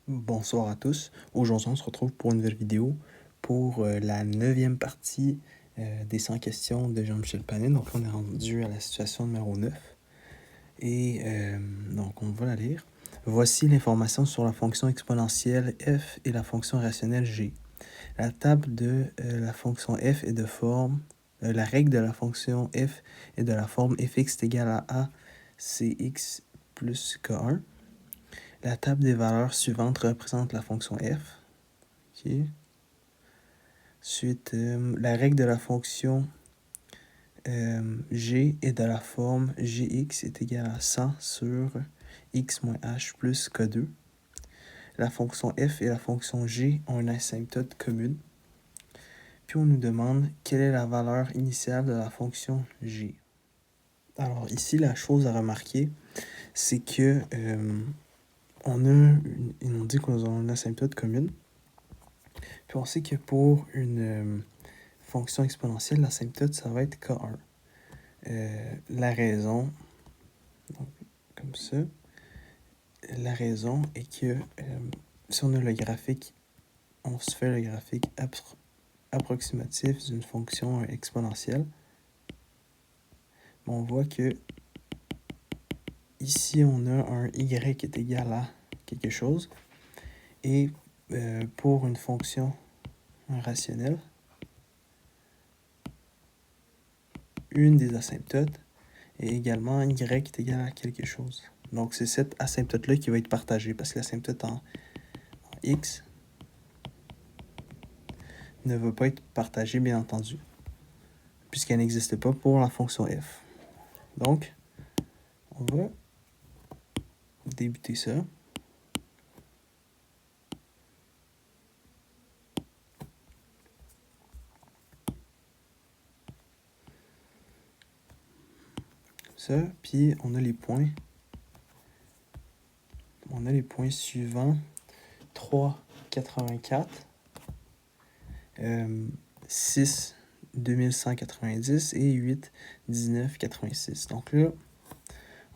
Bonsoir à tous. Aujourd'hui, on se retrouve pour une nouvelle vidéo pour la 9e partie des 100 questions de Jean-Michel Panin. Donc, on est rendu à la situation numéro 9. Et donc, on va la lire. Voici l'information sur la fonction exponentielle f et la fonction rationnelle g. La table de la fonction f est de forme... la règle de la fonction f est de la forme fx est égal à cx plus k1. La table des valeurs suivantes représente la fonction f. Okay. Ensuite, la règle de la fonction g est de la forme gx est égal à 100 sur x moins h plus k2. La fonction f et la fonction g ont une asymptote commune. Puis on nous demande quelle est la valeur initiale de la fonction g. Alors ici, la chose à remarquer, c'est que ils nous dit qu'on a une asymptote commune. Puis on sait que pour une fonction exponentielle, l'asymptote, ça va être K1. La raison, donc, comme ça, la raison est que si on a le graphique, on se fait le graphique approximatif d'une fonction exponentielle, on voit que ici, on a un y qui est égal à quelque chose. Et pour une fonction rationnelle, une des asymptotes est également y est égal à quelque chose. Donc, c'est cette asymptote-là qui va être partagée parce que l'asymptote en x ne va pas être partagée, bien entendu, puisqu'elle n'existe pas pour la fonction f. Donc, on va débuter ça. Ça, puis on a les points. On a les points suivants. 3, 84. 6, 2190 et 8, 19, 86. Donc là,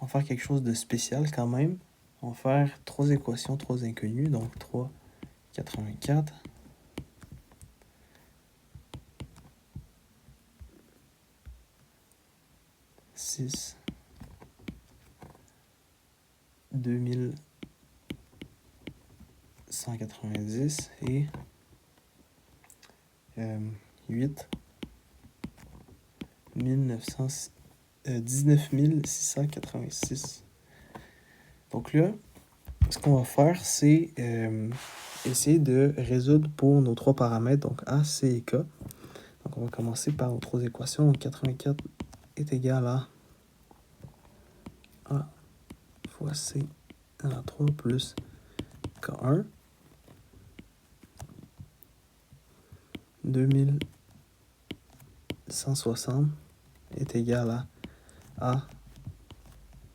on va faire quelque chose de spécial quand même. On va faire 3 équations, 3 inconnues. Donc 3, 84. 6, 2190 et 8, 19 686. Donc là, ce qu'on va faire, c'est essayer de résoudre pour nos 3 paramètres, donc A, C et K. Donc on va commencer par nos 3 équations. Donc 84 est égal à A fois C à la 3 plus K1. 2160 est égal à A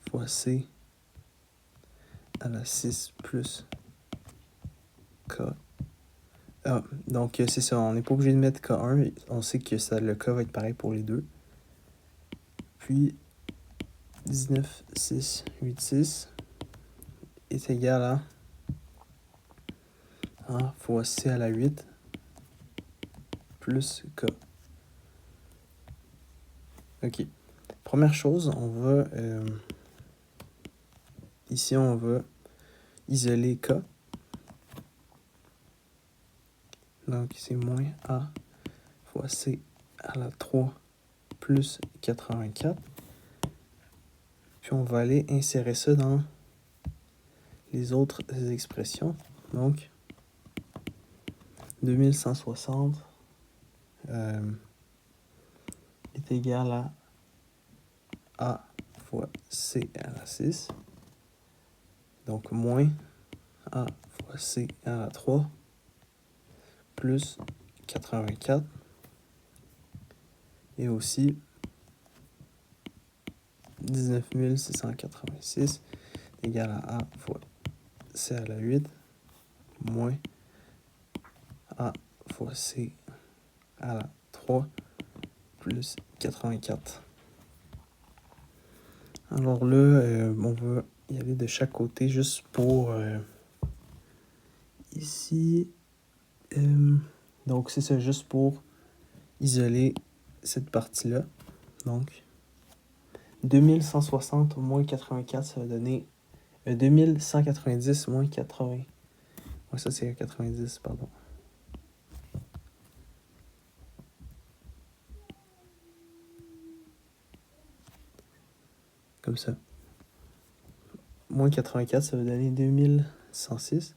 fois C à la 6 plus K. Donc c'est ça, on n'est pas obligé de mettre K1, on sait que ça, le K va être pareil pour les deux. Puis 19, 6, 8, 6 est égal à A fois C à la 8 plus K. Ok. Première chose, on va... ici, on va isoler K. Donc, c'est moins A fois C à la 3 plus 84. Puis, on va aller insérer ça dans les autres expressions. Donc, 2160 est égal à A fois C à la 6. Donc, moins A fois C à la 3 plus 84. Et aussi 19 686 égale à A fois C à la 8 moins A fois C à la 3 plus 84. Alors là, on va y aller de chaque côté juste pour ici, donc c'est ça, juste pour isoler cette partie-là. Donc, 2160 moins 84, ça va donner 2190 moins 80. Ouais, ça c'est 90, pardon. Comme ça. Moins 84, ça va donner 2106.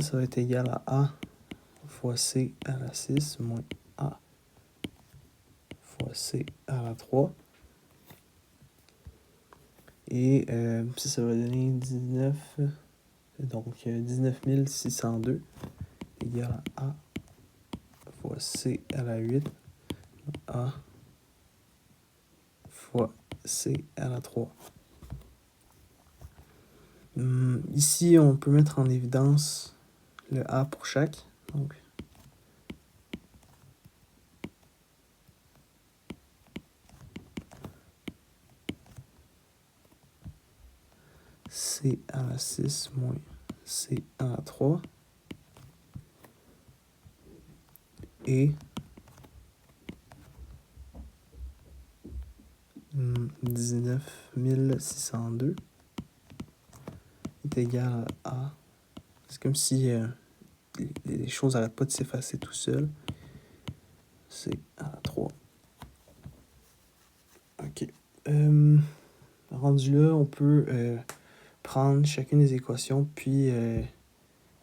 Ça va être égal à A fois C à la 6 moins A fois C à la 3. Et ça va donner 19, donc 19602 égale à A fois C à la 8, A fois C à la 3. Ici, on peut mettre en évidence le A pour chaque. Donc, C à la 6 moins C à la 3. Et 19602 est égal à A. C'est comme si les choses n'arrêtent pas de s'effacer tout seul. C à la 3. OK. Rendu là, on peut prendre chacune des équations puis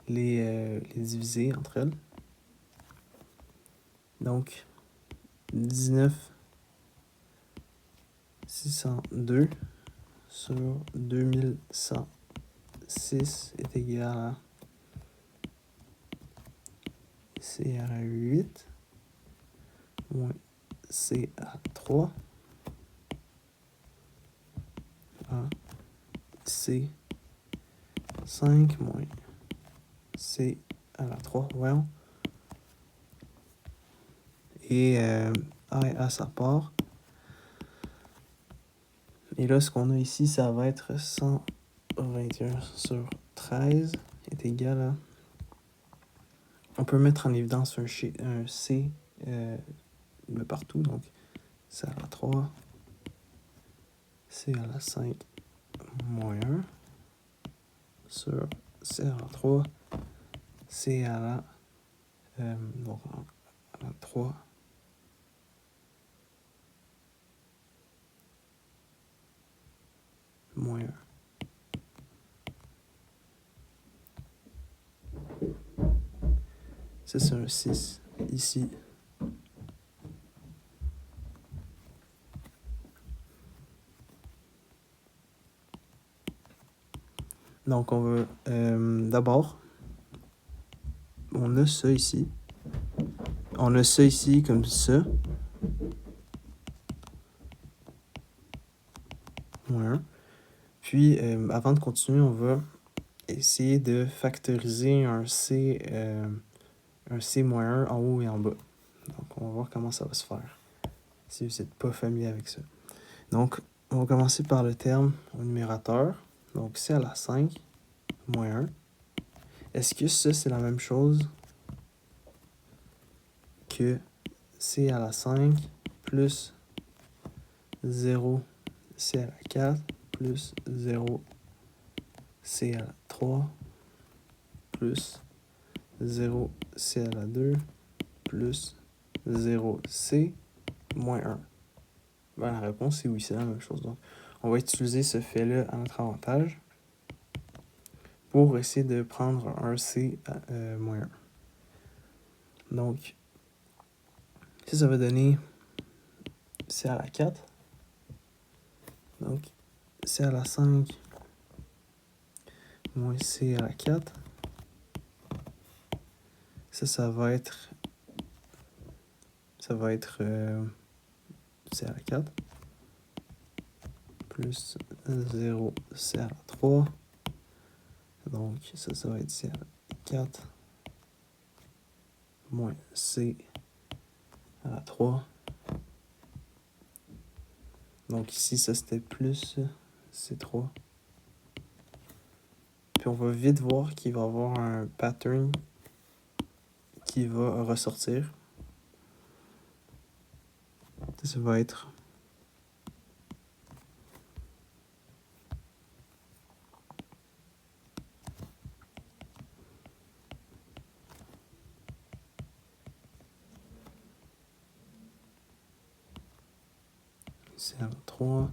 les diviser entre elles. Donc, 19602 sur 2106 est égal à C à la 8 moins C à la 3 à C 5 moins C à la 3. Voyons. Et A et A, ça part. Et là, ce qu'on a ici, ça va être 121 sur 13 est égal à... On peut mettre en évidence un C partout. Donc, C à la 3, C à la 5 moins 1 sur C à la 3, C à la, donc, à la 3 moins 1. Ça, c'est un 6 ici. Donc, on va d'abord, on a ça ici. On a ça ici comme ça. Moins 1. Puis, avant de continuer, on va essayer de factoriser un C moins 1 en haut et en bas. Donc, on va voir comment ça va se faire, si vous n'êtes pas familier avec ça. Donc, on va commencer par le terme au numérateur. Donc, C à la 5 moins 1. Est-ce que ça, c'est la même chose que C à la 5 plus 0 C à la 4 plus 0 C à la 3 plus 0 C à la 2 plus 0 C moins 1? Ben, la réponse est oui, c'est la même chose. Donc, on va utiliser ce fait-là à notre avantage pour essayer de prendre un C moins 1. Donc, ça va donner C à la 4. Donc, C à la 5 moins C à la 4. Ça va être C à la 4 plus 0 C à la 3. Donc, ça va être C à la 4 moins C à la 3. Donc ici, ça c'était plus C3 Puis on va vite voir qu'il va y avoir un pattern qui va ressortir. Ça va être C à la 3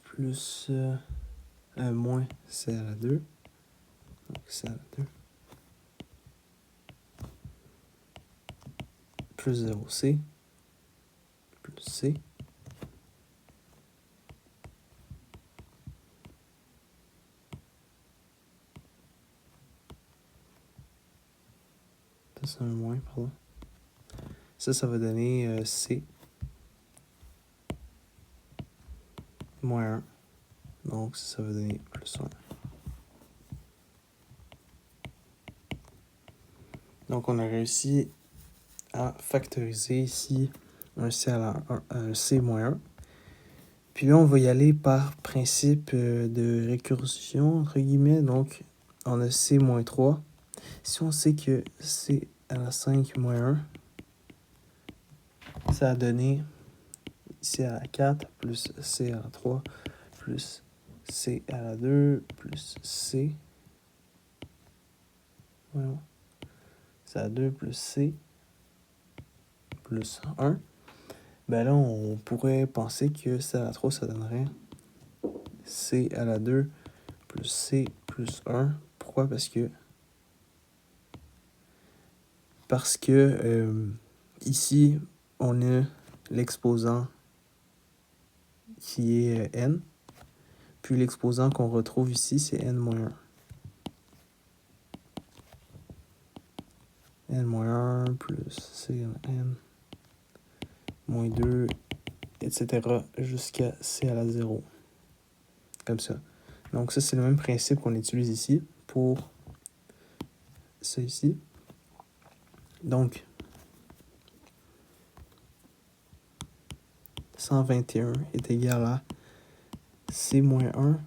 plus moins C à la 2. Donc C à la 2 plus 0C plus C. Ça, c'est un moins, pardon. Ça va donner C moins 1. Donc, ça va donner plus 1. Donc, on a réussi à factoriser ici un C à la 1, un C moins 1. Puis là, on va y aller par principe de récursion, entre guillemets. Donc, on a C moins 3. Si on sait que C à la 5 moins 1, ça a donné C à la 4 plus C à la 3 plus C à la 2 plus C. Voilà. C à la 2 plus C plus 1. Ben là, on pourrait penser que C à la 3, ça donnerait C à la 2 plus C plus 1. Pourquoi? Parce que ici, on a l'exposant qui est n. Puis l'exposant qu'on retrouve ici, c'est n-1. n-1 plus c à n moins 2, etc. jusqu'à c à la 0. Comme ça. Donc ça, c'est le même principe qu'on utilise ici pour ça ici. Donc, 121 est égal à c moins 1,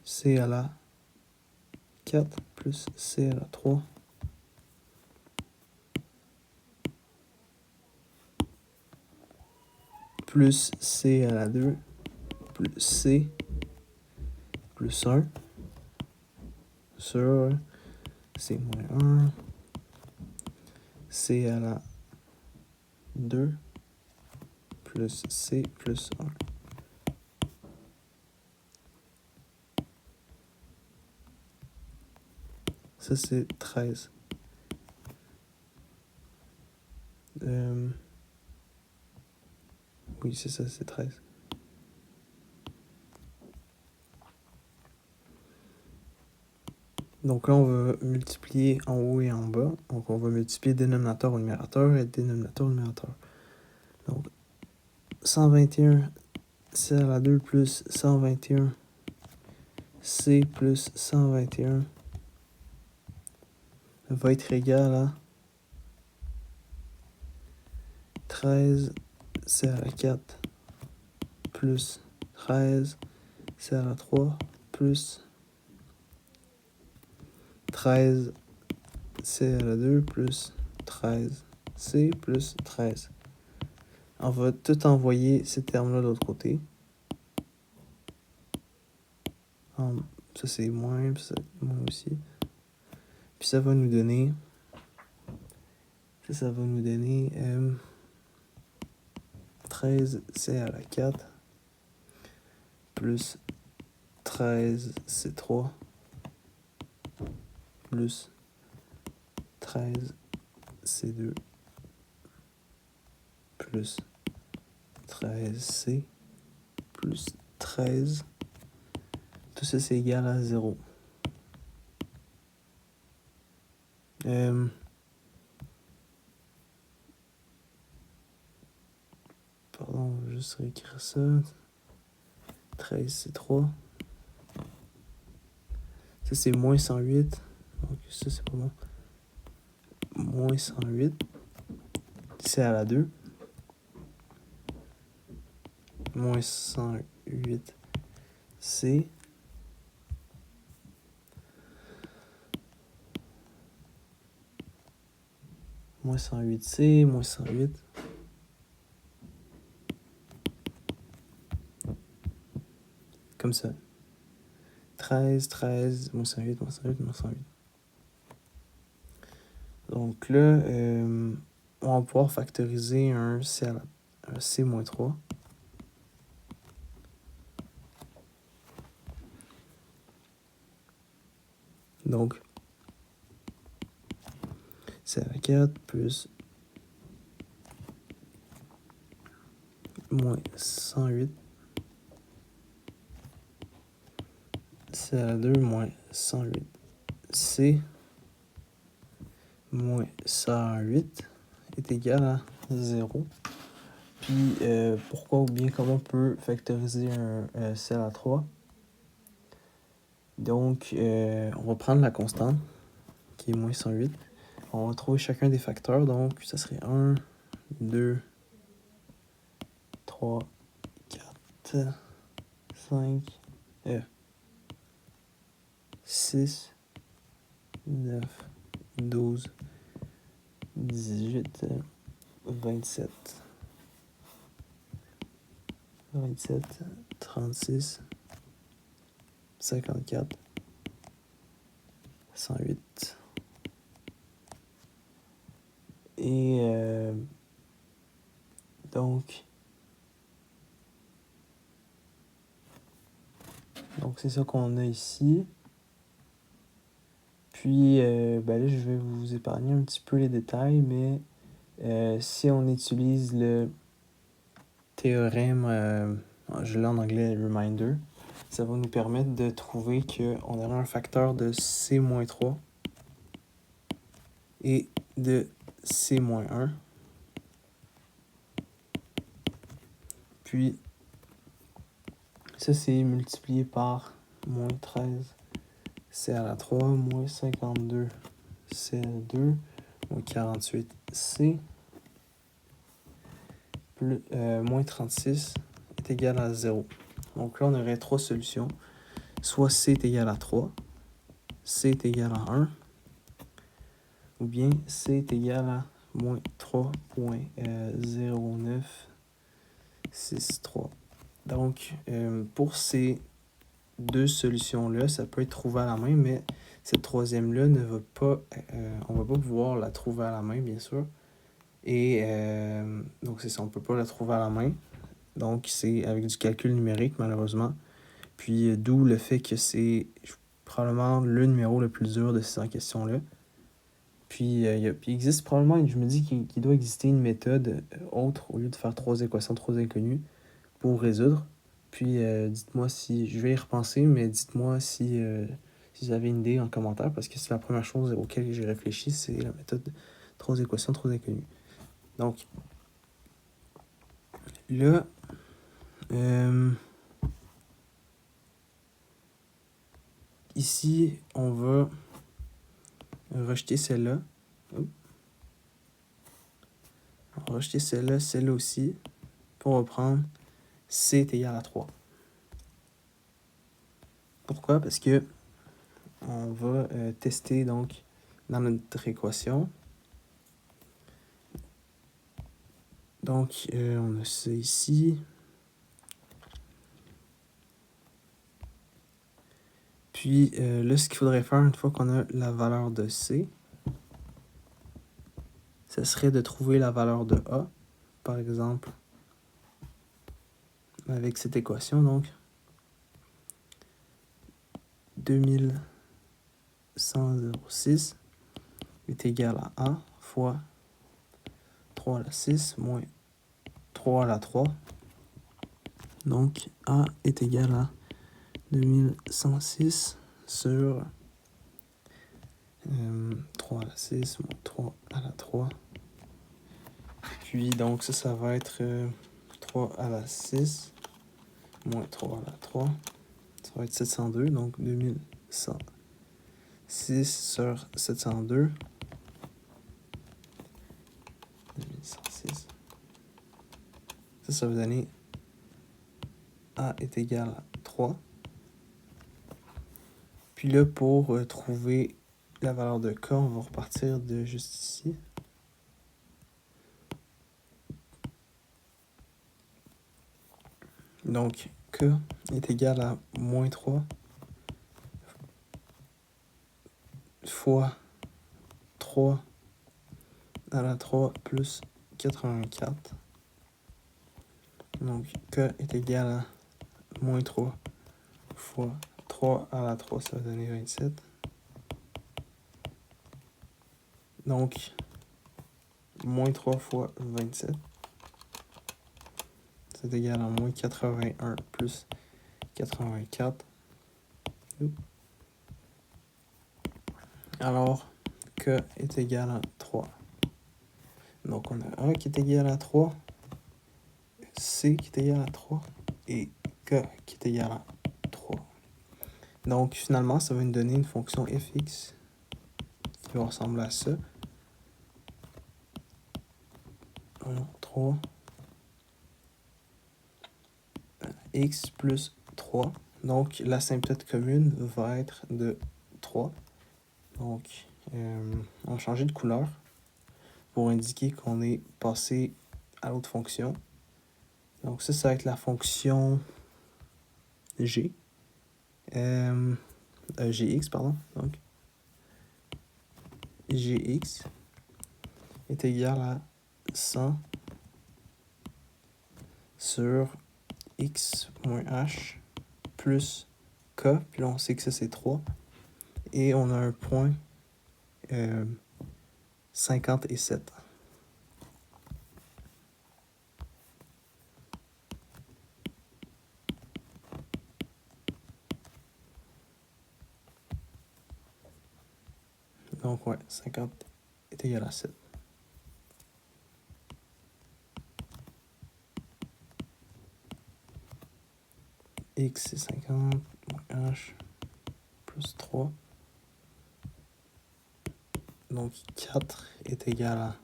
c à la 4 plus c à la 3 plus c à la 2 plus c plus 1 sur c moins 1, c à la 2 plus c plus 1. Ça, c'est 13. Oui, c'est ça, c'est 13. Donc là, on va multiplier en haut et en bas. Donc on va multiplier dénominateur au numérateur et dénominateur au numérateur. Donc 121 C à la 2 plus 121 C plus 121 va être égal à 13 C à la 4 plus 13 C à la 3 plus 13 C à la 2 plus 13 C plus 13. On va tout envoyer ces termes-là de l'autre côté. Ça, c'est moins, puis ça, moins aussi. Puis ça va nous donner... Ça va nous donner 13 C à la 4 plus 13 C3 plus 13 C2 plus 13 C plus 13. Tout ça, c'est égal à 0. Pardon, on va juste réécrire ça. 13 C3. Ça, c'est moins 108. Donc ça, c'est pas bon. Moins 108. C à la 2. Moins 108 C moins 108C moins 108. Comme ça. 13, 13, moins 108, moins 108, moins 108. Donc là, on va pouvoir factoriser un C moins 3. Donc, C à la 4 plus moins 108. C à la 2 moins 108. C moins 108 est égal à 0. Puis, pourquoi ou bien comment on peut factoriser un C à la 3? Donc, on va prendre la constante, qui est moins 108. On va trouver chacun des facteurs. Donc, ça serait 1, 2, 3, 4, 5, 6, 9, 12, 18, 27, 27, 36, 54, 108. Et donc c'est ça qu'on a ici. Puis ben là, je vais vous épargner un petit peu les détails, mais si on utilise le théorème, je l'ai en anglais reminder, ça va nous permettre de trouver qu'on aura un facteur de C-3 et de C-1. Puis, ça c'est multiplié par moins 13 C à la 3, moins 52 C à la 2, moins 48 C, plus, moins 36 est égal à 0. Donc là, on aurait trois solutions. Soit C est égal à 3, C est égal à 1, ou bien C est égal à moins 3.0963. Donc, pour ces deux solutions-là, ça peut être trouvé à la main, mais cette troisième-là ne va pas, on ne va pas pouvoir la trouver à la main, bien sûr. Et donc, c'est ça, on ne peut pas la trouver à la main. Donc, c'est avec du calcul numérique, malheureusement. Puis, d'où le fait que c'est probablement le numéro le plus dur de ces 100 questions-là. Puis, il existe probablement, je me dis qu'il doit exister une méthode autre, au lieu de faire trois équations, trois inconnues, pour résoudre. Puis, dites-moi si, je vais y repenser, mais dites-moi si vous avez une idée en commentaire, parce que c'est la première chose auquel j'ai réfléchi, c'est la méthode trois équations, trois inconnues. Donc, là, ici, on va rejeter celle-là. On va rejeter celle-là aussi. Puis on va prendre C est égal à 3. Pourquoi? Parce que on va tester donc dans notre équation. Donc, on a ça ici. Puis là, ce qu'il faudrait faire une fois qu'on a la valeur de C, ce serait de trouver la valeur de A, par exemple, avec cette équation. Donc, 2106 est égal à A fois 3 à la 6 moins 3 à la 3. Donc, A est égal à 2106 sur 3 à la 6 moins 3 à la 3. Puis, donc, ça va être 3 à la 6 moins 3 à la 3. Ça va être 702, donc 2106 sur 702. 2106. Ça va donner A est égal à 3. Puis là, pour trouver la valeur de K, on va repartir de juste ici. Donc, K est égal à moins 3 fois 3 à la 3 plus 84. Donc, K est égal à moins 3 fois 3 à la 3, ça va donner 27. Donc, moins 3 fois 27, c'est égal à moins 81 plus 84. Alors, K est égal à 3. Donc, on a A qui est égal à 3, C qui est égal à 3 et K qui est égal à 3. Donc, finalement, ça va nous donner une fonction fx qui va ressembler à ça. 3 x plus 3. Donc, l'asymptote commune va être de 3. Donc, on va changer de couleur pour indiquer qu'on est passé à l'autre fonction. Donc, ça va être la fonction g. Gx, pardon. Donc, gx est égal à 100 sur x moins h plus k. Puis là, on sait que ça, c'est 3. Et on a un point 57. Donc, ouais, 50 est égal à 7. X, c'est 50, moins H, plus 3. Donc, 4 est égal à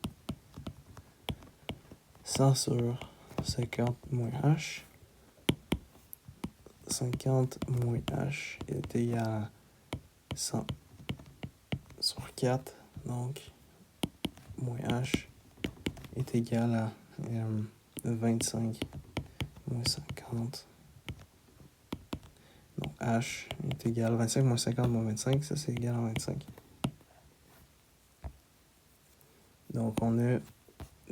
100 sur 50 moins H. 50 moins H est égal à 100 sur 4. Donc, moins H est égal à 25 moins 50. Donc, H est égal à 25 moins 50 moins 25. Ça, c'est égal à 25. Donc, on a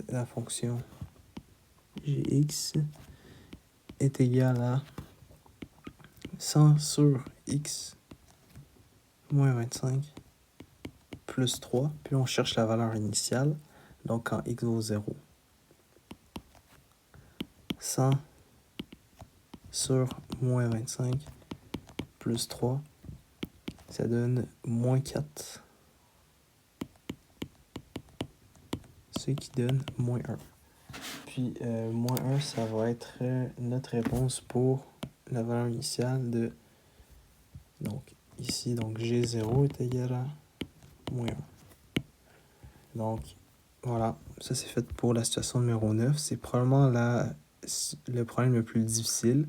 la fonction gx est égal à 100 sur x moins 25 plus 3. Puis on cherche la valeur initiale. Donc, quand x vaut 0. 100 sur moins 25 plus 3, ça donne moins 4. Ce qui donne moins 1. Puis, moins 1, ça va être notre réponse pour la valeur initiale de... Donc, ici, donc G0 est égal à moins 1. Donc, voilà, ça c'est fait pour la situation numéro 9. C'est probablement le problème le plus difficile.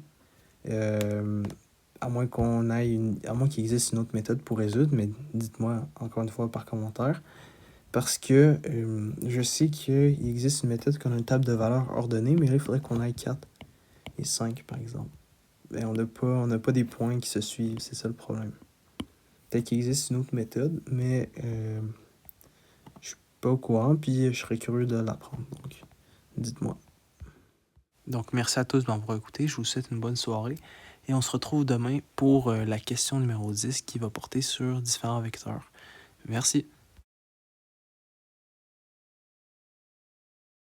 À moins qu'il existe une autre méthode pour résoudre, mais dites-moi encore une fois par commentaire. Parce que je sais qu'il existe une méthode qu'on a une table de valeurs ordonnée, mais là, il faudrait qu'on aille 4 et 5, par exemple. Ben, on n'a pas des points qui se suivent, c'est ça le problème. Peut-être qu'il existe une autre méthode, mais je suis pas au courant, puis je serais curieux de l'apprendre. Donc, dites-moi. Donc, merci à tous de m'avoir écouté. Je vous souhaite une bonne soirée. Et on se retrouve demain pour la question numéro 10 qui va porter sur différents vecteurs. Merci.